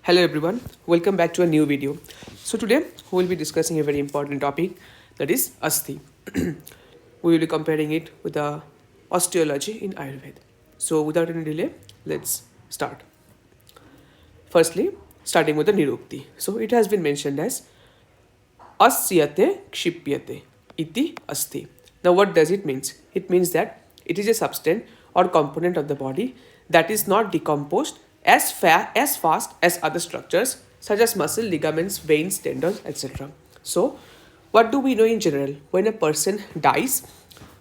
Hello everyone, welcome back to a new video. So today we will be discussing a very important topic, that is Asthi. We will be comparing it with the osteology in Ayurveda. So without any delay, let's start. Firstly, starting with the Nirukti. So it has been mentioned as Asyate kshipyate iti asti. Now what does it mean? It means that it is a substance or component of the body that is not decomposed as fast as other structures such as muscle, ligaments, veins, tendons, etc. So what do we know in general? When a person dies,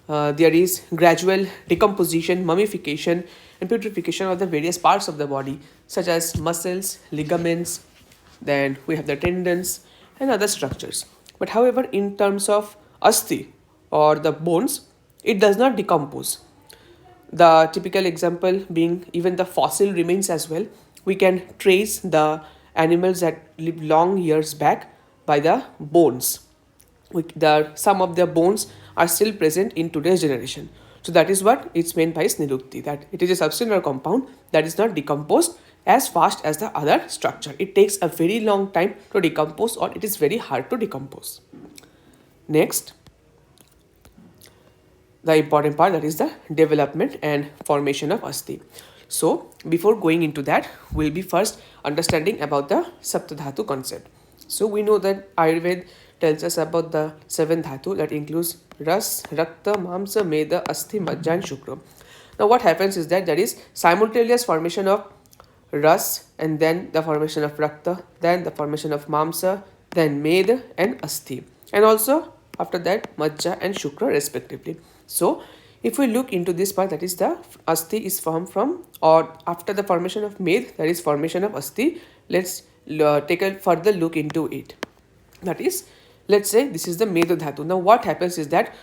there is gradual decomposition, mummification, and putrefaction of the various parts of the body, such as muscles, ligaments, then we have the tendons and other structures. But however, in terms of asthi or the bones, it does not decompose. The typical example being even the fossil remains as well. We can trace the animals that lived long years back by the bones. Some of their bones are still present in today's generation. So that is what it's meant by snirukti, that it is a substance or compound that is not decomposed as fast as the other structure. It takes a very long time to decompose, or it is very hard to decompose. Next, the important part, that is the development and formation of asthi. So before going into that, we'll be first understanding about the saptadhatu concept. So we know that Ayurveda tells us about the seven dhatu, that includes ras, rakta, mamsa, meda, asthi, majja and shukra. Now what happens is that there is simultaneous formation of ras, and then the formation of rakta, then the formation of mamsa, then meda and asthi, and also after that majja and shukra respectively. So if we look into this part, that is the asthi is formed from, or after the formation of med, that is formation of asthi. Let's take a further look into it. That is, let's say this is the meda dhatu. Now what happens is that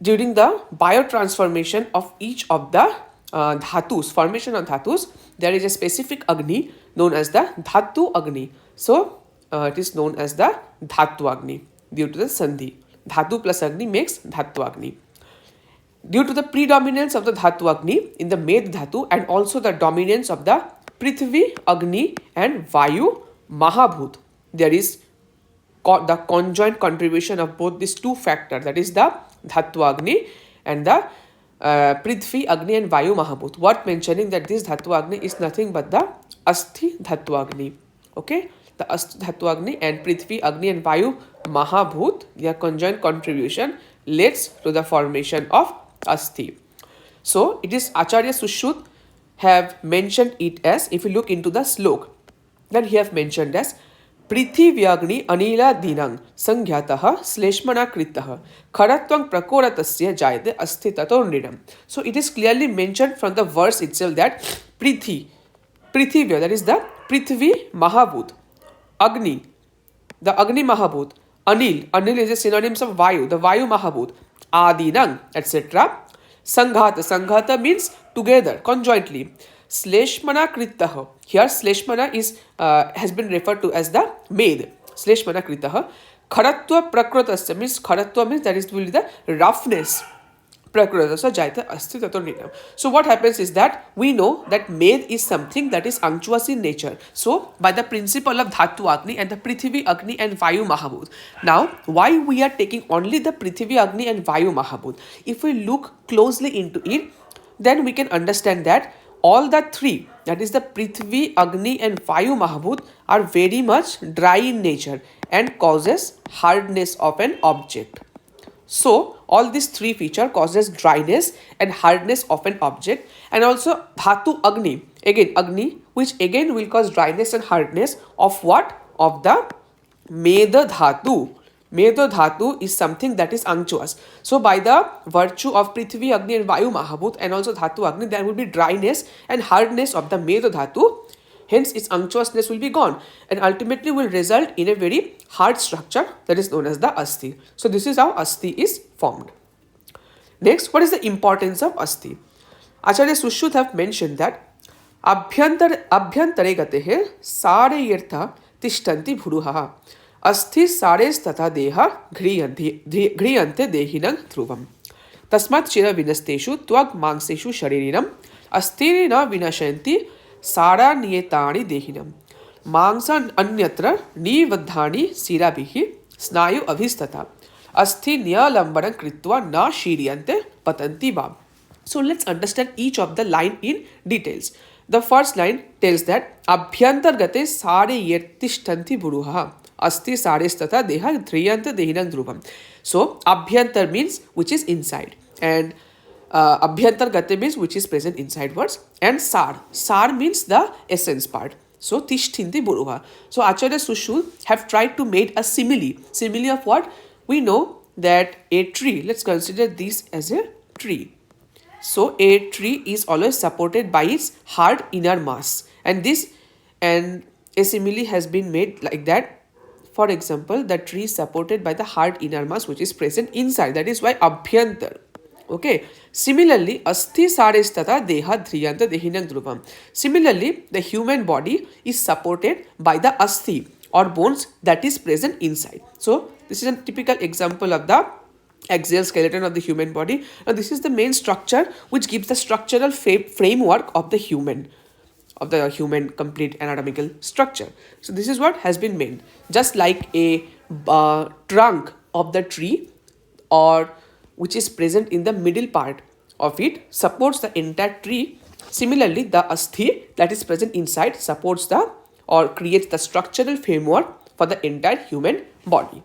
during the biotransformation of each of the dhatus, formation of dhatus, there is a specific agni known as the dhatu agni. So it is known as the dhatu agni due to the sandhi. Dhatu plus agni makes dhatu agni. Due to the predominance of the dhatu agni in the med dhatu, and also the dominance of the prithvi, agni and vayu mahabhut, there is the conjoint contribution of both these two factors, that is the dhatu agni and the prithvi, agni and vayu mahabhut. What mentioning that this dhatu agni is nothing but the asthi dhatu agni. Okay, the asthi dhatu agni and prithvi, agni and vayu mahabhut, their conjoint contribution leads to the formation of asthi. So it is Acharya Sushruta have mentioned it as, if you look into the slok, then he have mentioned as पृथिव्याग्नि Anila दीनां संज्ञातः श्लेष्मणा कृतः खरत्वं प्रकोरतस्य जायते अस्ति ततो नृणम्. So it is clearly mentioned from the verse itself that prithivya, that is the prithvi mahabhut, agni, the agni mahabhut, anil is a synonym of vayu, the vayu mahabhut, adinang, etc. Sanghata means together, conjointly. Sleshmana kritah. Here Sleshmana is has been referred to as the med. Sleshmana kritah. Kharatva prakrutasya means, kharatva means that is will be the roughness. Prakrutasya jaita asti tato nidam. So what happens is that we know that med is something that is unctuous in nature. So by the principle of dhatu agni and the prithvi agni and vayu mahabhut. Now why we are taking only the prithvi agni and vayu mahabhut? If we look closely into it, then we can understand that all the three, that is the prithvi, agni and vayu mahabhut, are very much dry in nature and causes hardness of an object. So all these three feature causes dryness and hardness of an object. And also dhatu agni, again agni, which again will cause dryness and hardness of what? Of the meda dhatu. Meda dhatu is something that is unctuous. So by the virtue of prithvi, agni and vayu mahabhut and also dhatu agni, there will be dryness and hardness of the meda dhatu. Hence its unctuousness will be gone and ultimately will result in a very hard structure that is known as the asthi. So this is how asthi is formed. Next, what is the importance of asthi? Acharya Sushruta have mentioned that abhyantare gatehe sare yirtha tishtanti bhuruha अस्थि सारेस तथा देहा घ्रियन्ते देहिनं ध्रुवम् तस्मात् चिर विनस्तेषु त्वग् मांसेषु शरीरिणम् अस्थिरि न विनशन्ति सारा नियतानि देहिनम् मांसान अन्यत्र निबद्धानि शिराभिः स्नायु अभिस्तथा अस्थि न्यालंबनं कृत्वा न शीर्यन्ते पतन्ति वा. So let's understand each of the line in details. The first line tells that abhyantargate sare yertishtanti buruha asti saresthatha deha dhriyanta dehinam dhruvam. So abhyantar means which is inside, and abhyantargate means which is present inside words, and sar means the essence part. So tishtinti buruha. So Acharya Sushruta have tried to make a simile of what we know, that a tree. Let's consider this as a tree. So a tree is always supported by its hard inner mass, and a simile has been made like that. For example, the tree is supported by the hard inner mass which is present inside. That is why abhyantar. Okay. Similarly, asti sarestata deha dhriyanta dehinam dhruvam. Similarly, the human body is supported by the asthi or bones that is present inside. So this is a typical example of the axial skeleton of the human body. Now this is the main structure which gives the structural framework of the human complete anatomical structure. So this is what has been made. Just like a trunk of the tree, or which is present in the middle part of it, supports the entire tree. Similarly, the asthi that is present inside supports the or creates the structural framework for the entire human body.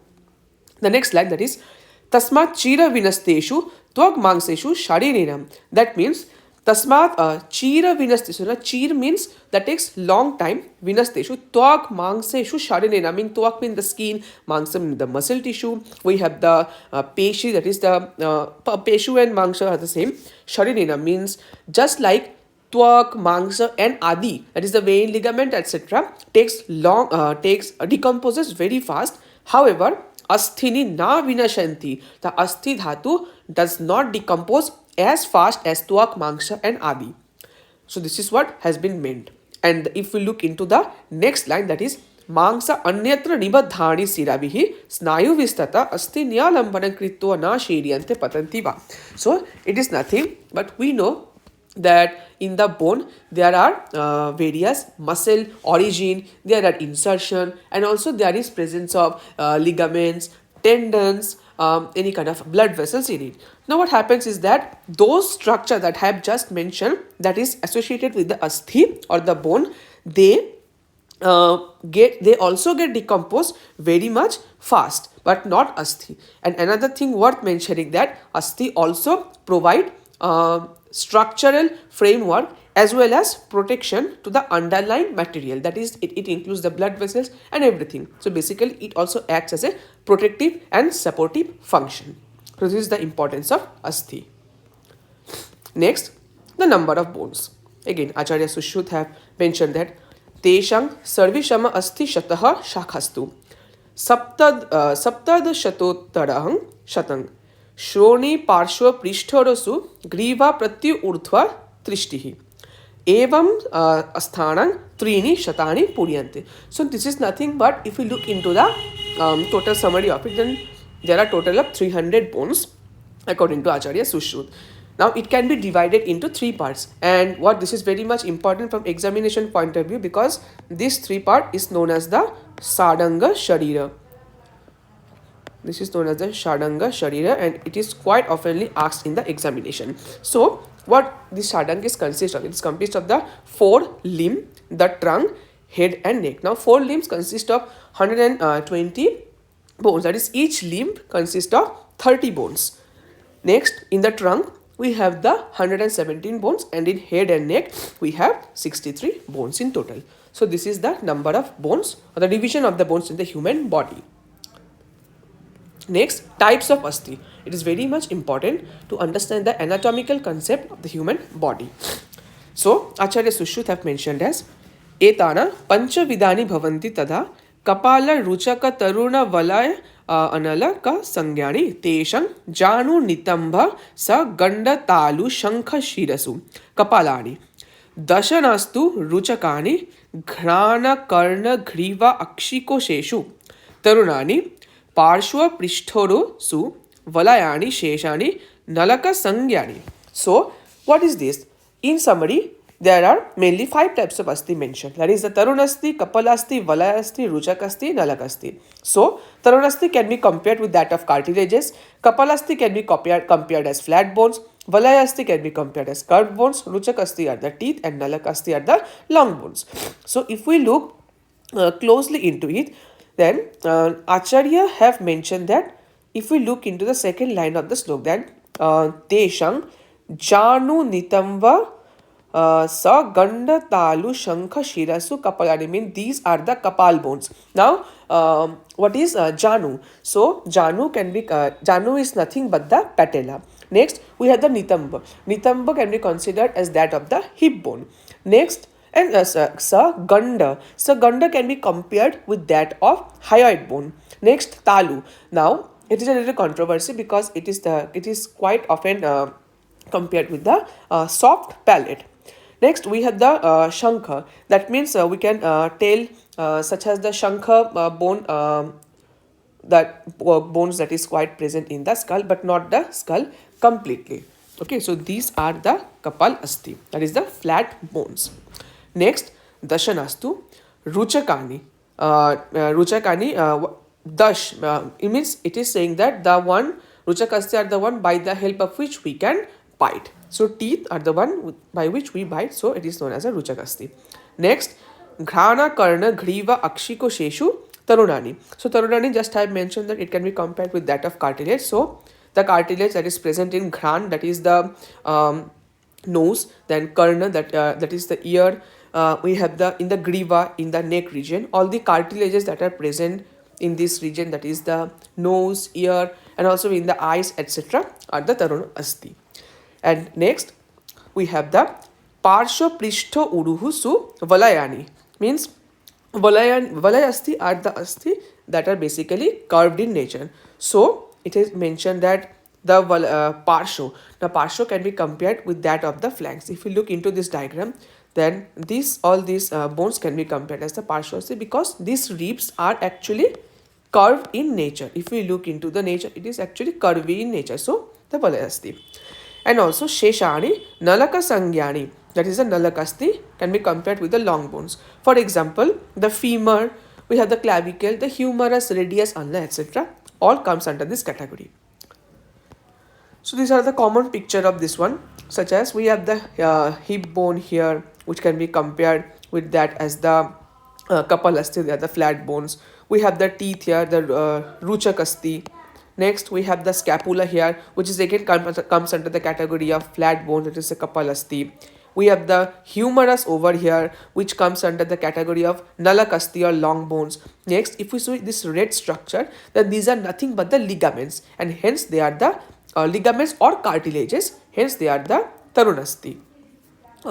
The next line, that is Tasmat chira vinasteshu tvag mangseshu sharirinam. That means Tasmat chira vinasteshu. Chir means that takes long time. Vinasteshu tvag mangseshu sharirinam. Mean tvag means the skin, mangsa means the muscle tissue. We have the peshi, that is the peshu and mangsa are the same. Sharirinam means just like tvag, mangsa and adi, that is the vein, ligament, etc. decomposes very fast. However, asthini na vinashanti. The asthi dhatu does not decompose as fast as tvak, mangsa and adi. So this is what has been meant. And if we look into the next line, that is mangsa anyatra nibaddhani siravihi snayu vistata asti nyalambanam kritva na shiryante patanti va. So it is nothing but we know that in the bone there are various muscle origin, there are insertion, and also there is presence of ligaments, tendons, any kind of blood vessels in it. Now what happens is that those structure that I have just mentioned, that is associated with the asthi or the bone, they also get decomposed very much fast, but not asthi. And another thing worth mentioning, that asthi also provide structural framework as well as protection to the underlying material. That is, it includes the blood vessels and everything. So basically it also acts as a protective and supportive function. So this is the importance of asthi. Next, the number of bones. Again, Acharya Sushruta have mentioned that Teshang sarvishama asti shataha shakhastu saptad shatottarahang shatang Shroni parshva prishthorasu griva pratyu urdhva trishtihi evam asthanang trini shatani puryante. So this is nothing but, if we look into the total summary of it, then there are total of 300 bones according to Acharya Sushruta. Now it can be divided into three parts, and what this is very much important from examination point of view, because this three part is known as the Sadanga Sharira. This is known as the Shadanga Sharira, and it is quite oftenly asked in the examination. So what this Shadanga is consist of? It is consist of the four limb, the trunk, head and neck. Now 4 limbs consist of 120 bones, that is each limb consists of 30 bones. Next, in the trunk we have the 117 bones, and in head and neck we have 63 bones in total. So this is the number of bones, or the division of the bones in the human body. Next, types of asthi. It is very much important to understand the anatomical concept of the human body. So Acharya Sushruta have mentioned as etana pancha vidani bhavanti tada kapala ruchaka taruna valaya anala ka sangyani tesham janu nitambha sa ganda talu shankha shirasu kapalani dashanastu ruchakani ghrana karna griva akshikosheshu tarunani parshva prishthoru su valayani sheshani nalaka sangyani. So what is this? In summary, there are mainly 5 types of Asthi mentioned. That is the Tarunasthi, Kapalasthi, Valayasthi, Ruchakasthi, Nalakasthi. So, Tarunasthi can be compared with that of cartilages. Kapalasthi can be compared as flat bones. Valayasthi can be compared as curved bones. Ruchakasthi are the teeth and Nalakasthi are the long bones. So, if we look closely into it, then Acharya have mentioned that if we look into the second line of the slok, then Teshang Janu Nitamva Sa Ganda Talu Shankha Shirasu Kapalani, mean these are the Kapal bones. Now, what is Janu? So, Janu can be, Janu is nothing but the patella. Next, we have the Nitamba. Nitamba can be considered as that of the hip bone. Next, and Ganda. So, Ganda can be compared with that of hyoid bone. Next, Talu. Now, it is a little controversy because it is quite often compared with the soft palate. Next, we have the Shankha. That means we can tell such as the Shankha bone, that bones that is quite present in the skull, but not the skull completely. Okay, so these are the Kapal Asthi, that is the flat bones. Next, Dashanastu, Ruchakani. Dash, it means it is saying that the one, Ruchakasthi are the one by the help of which we can bite. So, teeth are the one by which we bite, so it is known as a Ruchakasthi. Next, Ghrana, Karna, Griva, Akshiko, Sheshu, Tarunani. So, Tarunani, just I have mentioned that it can be compared with that of cartilage. So, the cartilage that is present in Ghran, that is the nose, then Karna, that is the ear. We have in the Griva, in the neck region, all the cartilages that are present in this region, that is the nose, ear, and also in the eyes, etc., are the Tarun Asthi. And next, we have the Parsho Prishto Uruhu Su Valayani. Means Valayasthi are the Asthi that are basically curved in nature. So, it is mentioned that the Parsho, the Parsho can be compared with that of the flanks. If you look into this diagram, then all these bones can be compared as the Parsho Asthi because these ribs are actually curved in nature. If we look into the nature, it is actually curvy in nature. So, the Valayasthi. And also Sheshani, Nalaka Sangyani, that is the Nalakasthi, can be compared with the long bones. For example, the femur, we have the clavicle, the humerus, radius, ulna, etc. all comes under this category. So these are the common picture of this one, such as we have the hip bone here, which can be compared with that as the Kapalastha, they are the flat bones. We have the teeth here, the Ruchakasthi. Next, we have the scapula here, which is again comes under the category of flat bone, that is the Kapalastha. We have the humerus over here, which comes under the category of Nalakasthi or long bones. Next, if we see this red structure, then these are nothing but the ligaments, and hence they are the ligaments or cartilages, hence they are the Tarunasthi.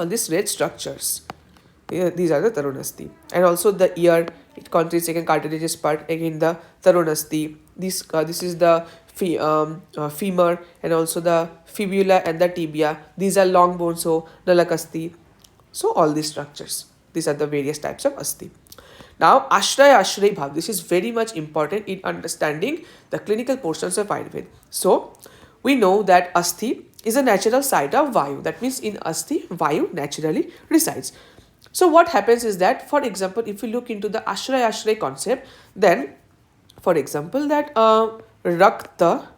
These red structures, these are the Tarunasthi. And also the ear, it contains again cartilages part, again the Tarunasthi. This is the femur, and also the fibula and the tibia. These are long bones, so Nalakasthi. So all these structures, these are the various types of Asthi. Now, Ashray Bhav, this is very much important in understanding the clinical portions of Ayurveda. So, we know that Asthi is a natural site of Vayu. That means in Asthi, Vayu naturally resides. So, what happens is that, for example, if you look into the Ashray concept, then, for example, that Rakta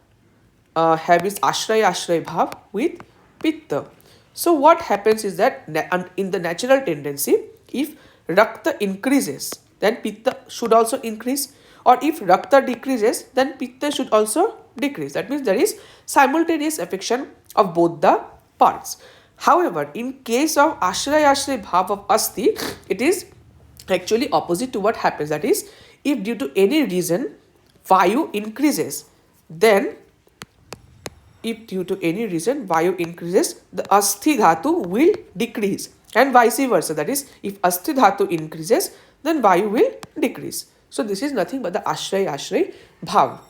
have its Ashray Bhav with Pitta. So, what happens is that in the natural tendency, if Rakta increases, then Pitta should also increase, or if Rakta decreases, then Pitta should also decrease. That means there is simultaneous affection of both the parts. However, in case of Ashray Bhav of Asthi, it is actually opposite to what happens. That is, if due to any reason Vayu increases, then if due to any reason Vayu increases, the Asthi Dhatu will decrease, and vice versa. That is, if Asthi Dhatu increases, then Vayu will decrease. So this is nothing but the Ashray Bhav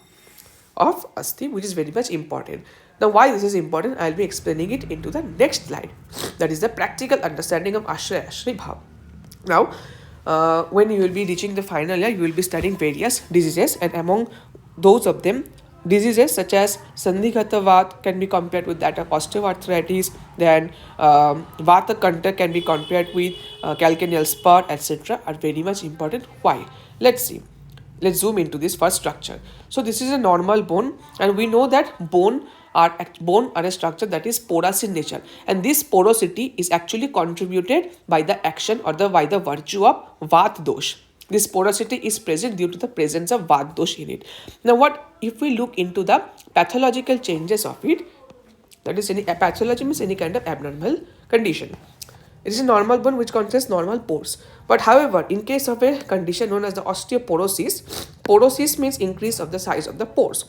of Asthi, which is very much important. Now, why this is important, I will be explaining it into the next slide. That is the practical understanding of Ashray Bhav. Now, when you will be reaching the final year, you will be studying various diseases, and among those of them, Diseases such as Sandhigata Vat can be compared with that of osteoarthritis, then Vata Kanta can be compared with calcaneal spur, etc. are very much important. Why? Let's see. Let's zoom into this first structure. So this is a normal bone, and we know that bone are a structure that is porous in nature, and this porosity is actually contributed by the action or by the virtue of Vat dosh. This porosity is present due to the presence of Vat dosh in it. Now, what if we look into the pathological changes of it? That is, any pathology means any kind of abnormal condition. It is a normal bone which contains normal pores. But however, in case of a condition known as the osteoporosis, porosis means increase of the size of the pores.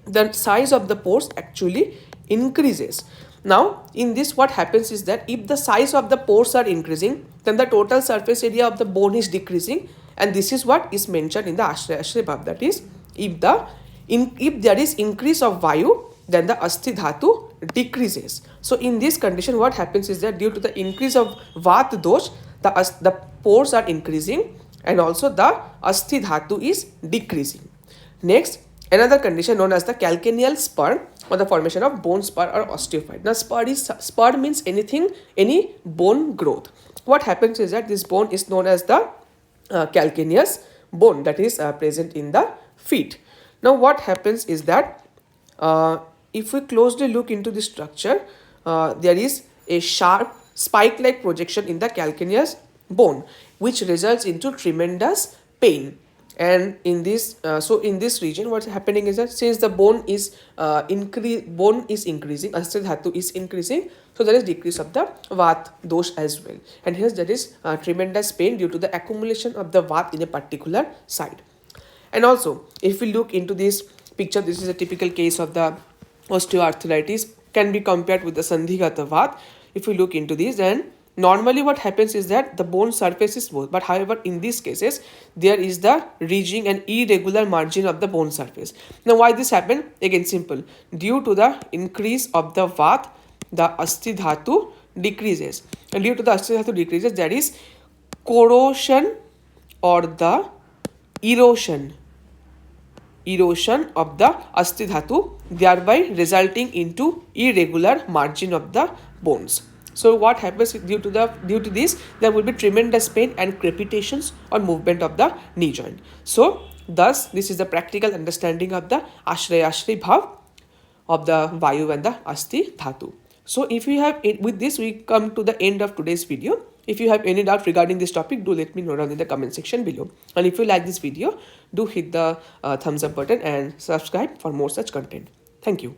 The size of the pores actually increases. Now, in this, what happens is that if the size of the pores are increasing, then the total surface area of the bone is decreasing, and this is what is mentioned in the Ashray Bhav. That is, if there is increase of Vayu, then the Asthi Dhatu decreases. So in this condition, what happens is that due to the increase of Vat dosh, the pores are increasing, and also the Asthi Dhatu is decreasing. Next, another condition known as the calcaneal spur, or the formation of bone spur or osteophyte. Now spur means any bone growth. What happens is that this bone is known as the calcaneus bone, that is present in the feet. Now what happens is that if we closely look into the structure, there is a sharp spike-like projection in the calcaneus bone, which results into tremendous pain. And in this, in this region, what's happening is that since the bone is increasing, Asthi Dhatu is increasing, so there is decrease of the Vat dosh as well. And here there is tremendous pain due to the accumulation of the Vat in a particular side. And also, if we look into this picture, this is a typical case of the osteoarthritis, can be compared with the Sandhigata Vat. If we look into this, then normally what happens is that the bone surface is smooth, but however in these cases there is the ridging and irregular margin of the bone surface. Now why this happened? Again simple, due to the increase of the Vat, the Asthi Dhatu decreases, and due to the Asthi Dhatu decreases, there is corrosion or the erosion of the Asthi Dhatu, thereby resulting into irregular margin of the bones. So what happens due to this, there will be tremendous pain and crepitations or movement of the knee joint. So thus this is the practical understanding of the Ashray Bhav of the Vayu and the Asthi Dhatu. So if you have, with this we come to the end of today's video. If you have any doubt regarding this topic, do let me know down in the comment section below. And if you like this video, do hit the thumbs up button and subscribe for more such content. Thank you.